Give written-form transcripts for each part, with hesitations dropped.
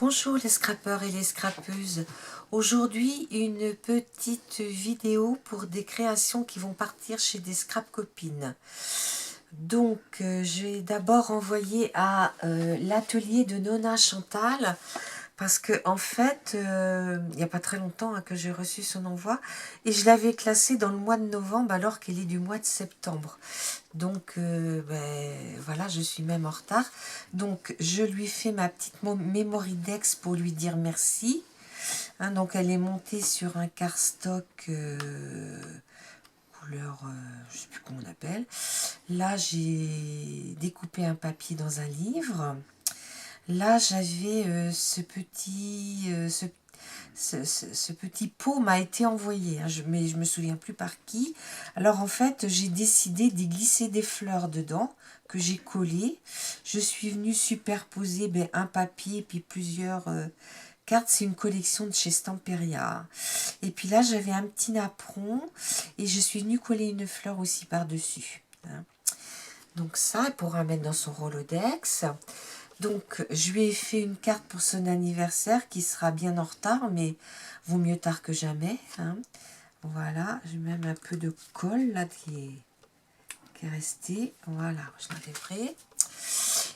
Bonjour les scrapeurs et les scrapeuses. Aujourd'hui, une petite vidéo pour des créations qui vont partir chez des scrap copines. Donc, je vais d'abord envoyer à l'atelier de Nona Chantal parce que en fait, il n'y a pas très longtemps que j'ai reçu son envoi et je l'avais classé dans le mois de novembre alors qu'elle est du mois de septembre. Donc, voilà, je suis même en retard. Donc, je lui fais ma petite memory dex pour lui dire merci. Hein, donc, elle est montée sur un cardstock couleur, je ne sais plus comment on appelle. Là, j'ai découpé un papier dans un livre. Là, j'avais ce petit pot m'a été envoyé, hein, mais je me souviens plus par qui. Alors en fait, j'ai décidé d'y glisser des fleurs dedans que j'ai collées. Je suis venue superposer un papier puis plusieurs cartes. C'est une collection de chez Stamperia. Et puis là, j'avais un petit napperon et je suis venue coller une fleur aussi par-dessus. Hein. Donc ça, elle pourra mettre dans son Rolodex. Donc, je lui ai fait une carte pour son anniversaire qui sera bien en retard, mais vaut mieux tard que jamais. Hein. Voilà, j'ai même un peu de colle là qui est resté. Voilà, je l'enlèverai.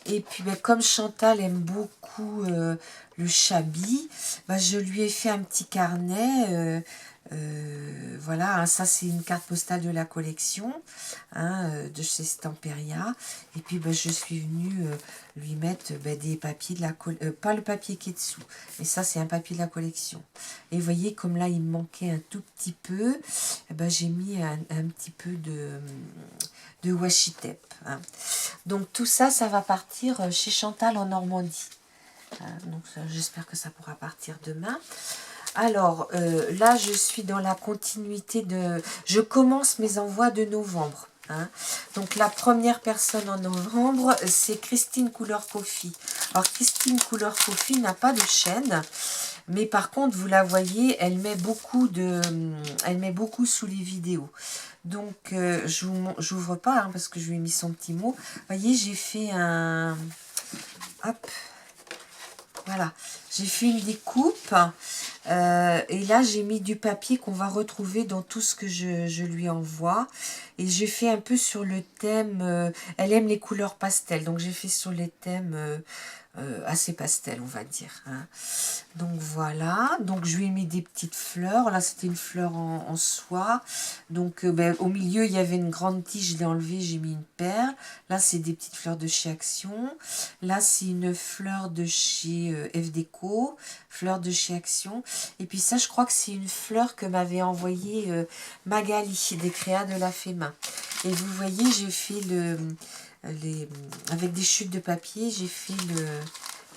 Et puis, comme Chantal aime beaucoup le Chabi, je lui ai fait un petit carnet. Voilà, hein, ça c'est une carte postale de la collection de chez Stamperia. Et puis je suis venue lui mettre des papiers de la collection, pas le papier qui est dessous, mais ça c'est un papier de la collection. Et vous voyez comme là il me manquait un tout petit peu, j'ai mis un petit peu de washi tape. Hein. Donc tout ça, ça va partir chez Chantal en Normandie. Hein, donc j'espère que ça pourra partir demain. Alors, là, je suis dans la continuité de... Je commence mes envois de novembre. Hein. Donc, la première personne en novembre, c'est Christine Couleur Coffee. Alors, Christine Couleur Coffee n'a pas de chaîne. Mais par contre, vous la voyez, elle met beaucoup sous les vidéos. Donc, je n'ouvre pas hein, parce que je lui ai mis son petit mot. Vous voyez, j'ai fait un... Hop. Voilà, j'ai fait une découpe et là j'ai mis du papier qu'on va retrouver dans tout ce que je lui envoie. Et j'ai fait un peu sur le thème, elle aime les couleurs pastel, donc j'ai fait sur les thèmes assez pastel on va dire. Hein. Donc voilà, donc je lui ai mis des petites fleurs, là c'était une fleur en soie. Donc au milieu il y avait une grande tige, je l'ai enlevée, j'ai mis une perle. Là c'est des petites fleurs de chez Action. Là c'est une fleur de chez F Déco, fleur de chez Action. Et puis ça je crois que c'est une fleur que m'avait envoyée Magali des Créas de la Fémin. Et vous voyez j'ai fait avec des chutes de papier, j'ai fait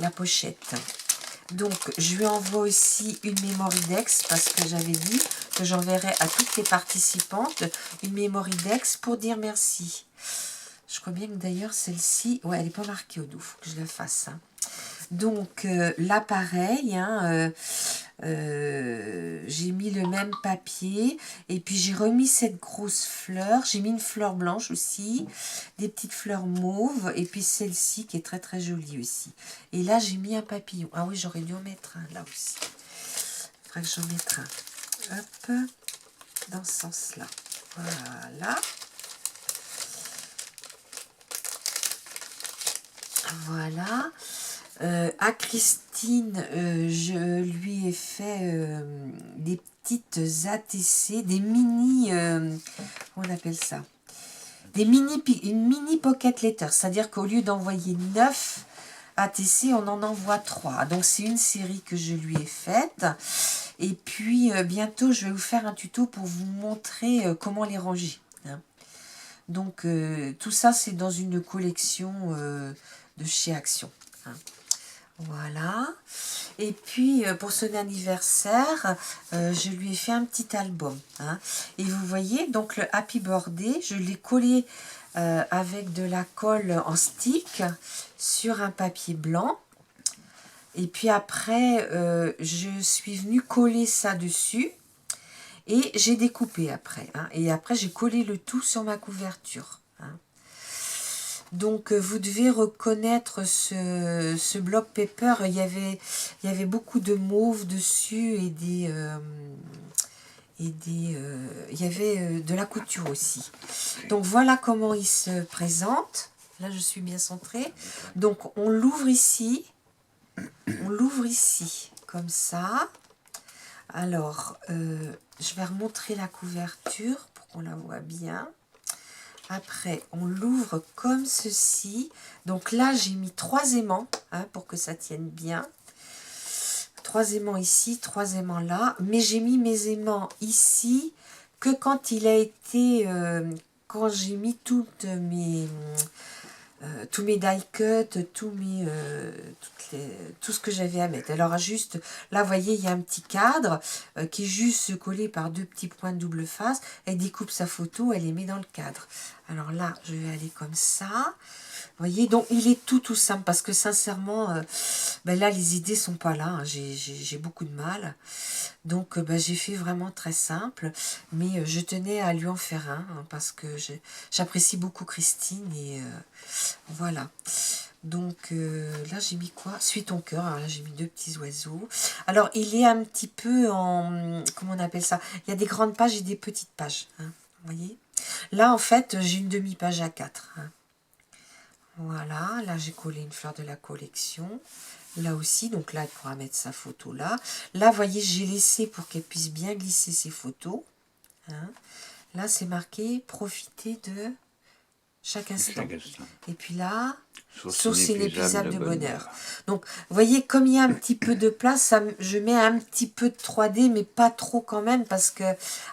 la pochette. Donc, je lui envoie aussi une memory dex parce que j'avais dit que j'enverrais à toutes les participantes une memory dex pour dire merci. Je crois bien que d'ailleurs celle-ci, ouais, elle n'est pas marquée au dos, il faut que je la fasse. Hein. Donc, là pareil, hein, j'ai mis le même papier et puis j'ai remis cette grosse fleur. J'ai mis une fleur blanche aussi, des petites fleurs mauves et puis celle-ci qui est très très jolie aussi. Et là j'ai mis un papillon. Ah oui, j'aurais dû en mettre un là aussi. Il faudrait que j'en mette un. Hop, dans ce sens-là. Voilà. Voilà. À Christine, je lui ai fait des petites ATC, des mini, on appelle ça, une mini pocket letter, c'est-à-dire qu'au lieu d'envoyer 9 ATC, on en envoie 3. Donc c'est une série que je lui ai faite. Et puis bientôt, je vais vous faire un tuto pour vous montrer comment les ranger. Hein. Donc tout ça, c'est dans une collection de chez Action. Hein. Voilà. Et puis, pour son anniversaire, je lui ai fait un petit album. Hein. Et vous voyez, donc le Happy Birthday, je l'ai collé avec de la colle en stick sur un papier blanc. Et puis après, je suis venue coller ça dessus. Et j'ai découpé après. Hein. Et après, j'ai collé le tout sur ma couverture. Hein. Donc vous devez reconnaître ce bloc paper. Il y avait beaucoup de mauve dessus et il y avait de la couture aussi. Donc voilà comment il se présente. Là je suis bien centrée. Donc on l'ouvre ici. On l'ouvre ici comme ça. Alors je vais remontrer la couverture pour qu'on la voit bien. Après, on l'ouvre comme ceci. Donc là, j'ai mis 3 aimants hein, pour que ça tienne bien. 3 aimants ici, 3 aimants là. Mais j'ai mis mes aimants ici que quand il a été... quand j'ai mis tous mes die cuts, tout ce que j'avais à mettre. Alors juste, là vous voyez, il y a un petit cadre qui est juste collé par 2 petits points de double face. Elle découpe sa photo, elle les met dans le cadre. Alors là, je vais aller comme ça. Vous voyez, donc il est tout simple parce que sincèrement, ben là les idées sont pas là. Hein, j'ai beaucoup de mal. Donc ben, j'ai fait vraiment très simple. Mais je tenais à lui en faire un hein, parce que j'apprécie beaucoup Christine et voilà. Donc là j'ai mis quoi? Suis ton cœur. Alors là j'ai mis 2 petits oiseaux. Alors il est un petit peu en... Comment on appelle ça? Il y a des grandes pages et des petites pages. Hein, vous voyez? Là en fait j'ai une demi-page à 4. Hein. Voilà, là j'ai collé une fleur de la collection. Là aussi, donc là elle pourra mettre sa photo là. Là vous voyez j'ai laissé pour qu'elle puisse bien glisser ses photos. Hein. Là c'est marqué profiter de... chaque instant. Et puis là, source inépuisable de bonheur. Donc, vous voyez, comme il y a un petit peu de place, je mets un petit peu de 3D, mais pas trop quand même, parce que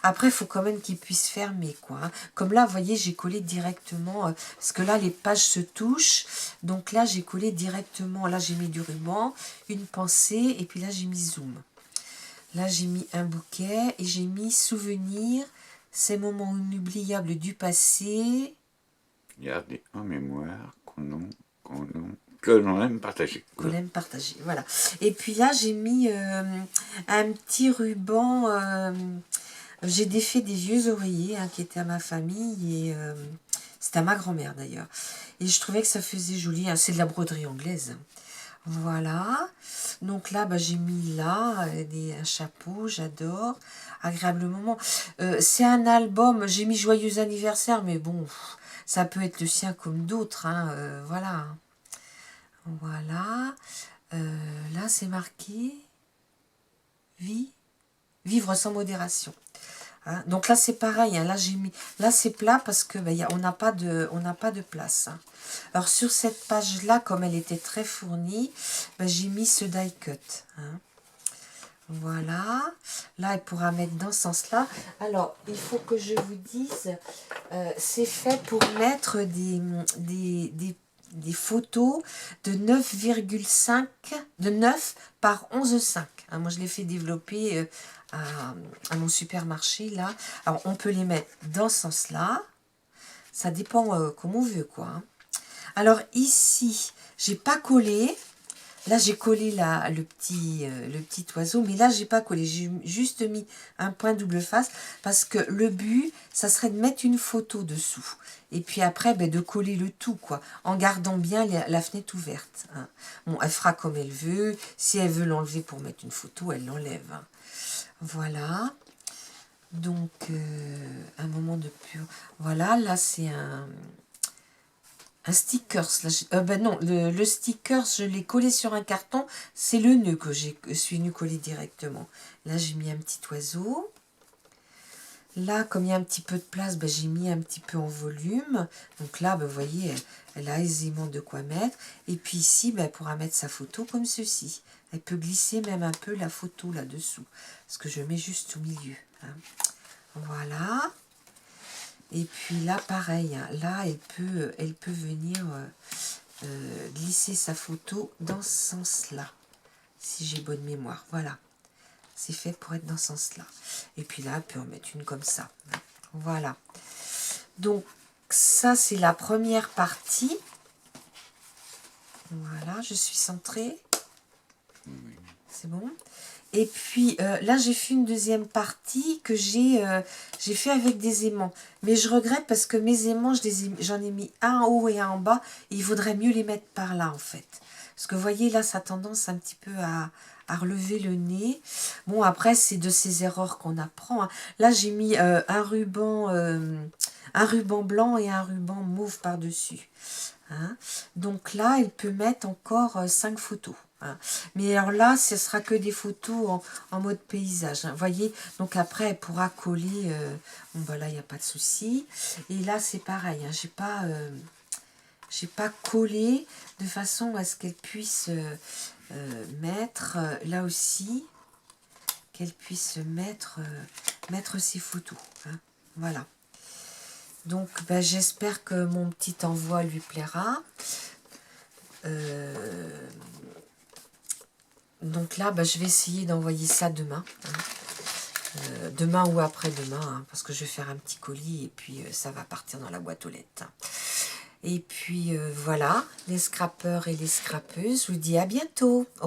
après, il faut quand même qu'il puisse fermer, quoi. Hein. Comme là, vous voyez, j'ai collé directement, parce que là, les pages se touchent. Donc là, j'ai collé directement, là, j'ai mis du ruban, une pensée, et puis là, j'ai mis zoom. Là, j'ai mis un bouquet, et j'ai mis souvenir, ces moments inoubliables du passé... Gardez en mémoire que l'on aime partager. Qu'on aime partager, voilà. Et puis là, j'ai mis un petit ruban. J'ai défait des vieux oreillers hein, qui étaient à ma famille. Et c'était à ma grand-mère d'ailleurs. Et je trouvais que ça faisait joli. Hein, c'est de la broderie anglaise. Voilà. Donc là, bah, j'ai mis là un chapeau, j'adore. Agréable moment. C'est un album, j'ai mis joyeux anniversaire, mais bon, ça peut être le sien comme d'autres. Hein, voilà. Voilà. Là, c'est marqué vivre sans modération. Hein. Donc là, c'est pareil. Hein. Là, j'ai mis. Là, c'est plat parce que on n'a pas de place. Hein. Alors sur cette page-là, comme elle était très fournie, j'ai mis ce die cut. Hein. Voilà. Là, elle pourra mettre dans ce sens-là. Alors, il faut que je vous dise, c'est fait pour mettre des photos de 9,5, de 9 par 11,5. Hein, moi, je l'ai fait développer à mon supermarché, là. Alors, on peut les mettre dans ce sens-là. Ça dépend comme on veut, quoi. Hein. Alors, ici, j'ai pas collé. Là, j'ai collé le petit oiseau, mais là, j'ai pas collé. J'ai juste mis un point double face parce que le but, ça serait de mettre une photo dessous. Et puis après, de coller le tout, quoi, en gardant bien la fenêtre ouverte. Hein. Bon, elle fera comme elle veut. Si elle veut l'enlever pour mettre une photo, elle l'enlève. Hein. Voilà. Donc, un moment de pur... Voilà, là, c'est un stickers, là, non, le stickers, je l'ai collé sur un carton, c'est le nœud que je suis venue coller directement. Là, j'ai mis un petit oiseau. Là, comme il y a un petit peu de place, j'ai mis un petit peu en volume. Donc là, vous voyez, elle a aisément de quoi mettre. Et puis ici, elle pourra mettre sa photo comme ceci. Elle peut glisser même un peu la photo là-dessous. Parce que je mets juste au milieu. Hein. Voilà. Et puis là, pareil, hein, là, elle peut venir glisser sa photo dans ce sens-là, si j'ai bonne mémoire. Voilà, c'est fait pour être dans ce sens-là. Et puis là, elle peut en mettre une comme ça. Voilà. Donc, ça, c'est la première partie. Voilà, je suis centrée. c'est bon. Et puis là, j'ai fait une deuxième partie que j'ai fait avec des aimants. Mais je regrette parce que mes aimants, j'en ai mis un en haut et un en bas. Et il vaudrait mieux les mettre par là, en fait. Parce que vous voyez, là, ça a tendance un petit peu à relever le nez. Bon, après, c'est de ces erreurs qu'on apprend, hein. Là, j'ai mis un ruban blanc et un ruban mauve par-dessus. Hein. Donc là, elle peut mettre encore 5 photos. Hein. Mais alors là, ce sera que des photos en mode paysage. Hein. Vous voyez, donc après, elle pourra coller. Bon, bah là, il n'y a pas de souci. Et là, c'est pareil. Hein. J'ai pas collé de façon à ce qu'elle puisse mettre, là aussi, qu'elle puisse mettre ses photos. Hein. Voilà. Donc, ben, j'espère que mon petit envoi lui plaira. Donc là, ben, je vais essayer d'envoyer ça demain. Hein. Demain ou après-demain, hein, parce que je vais faire un petit colis et puis ça va partir dans la boîte aux lettres. Et puis voilà, les scrappeurs et les scrappeuses, je vous dis à bientôt. Au revoir.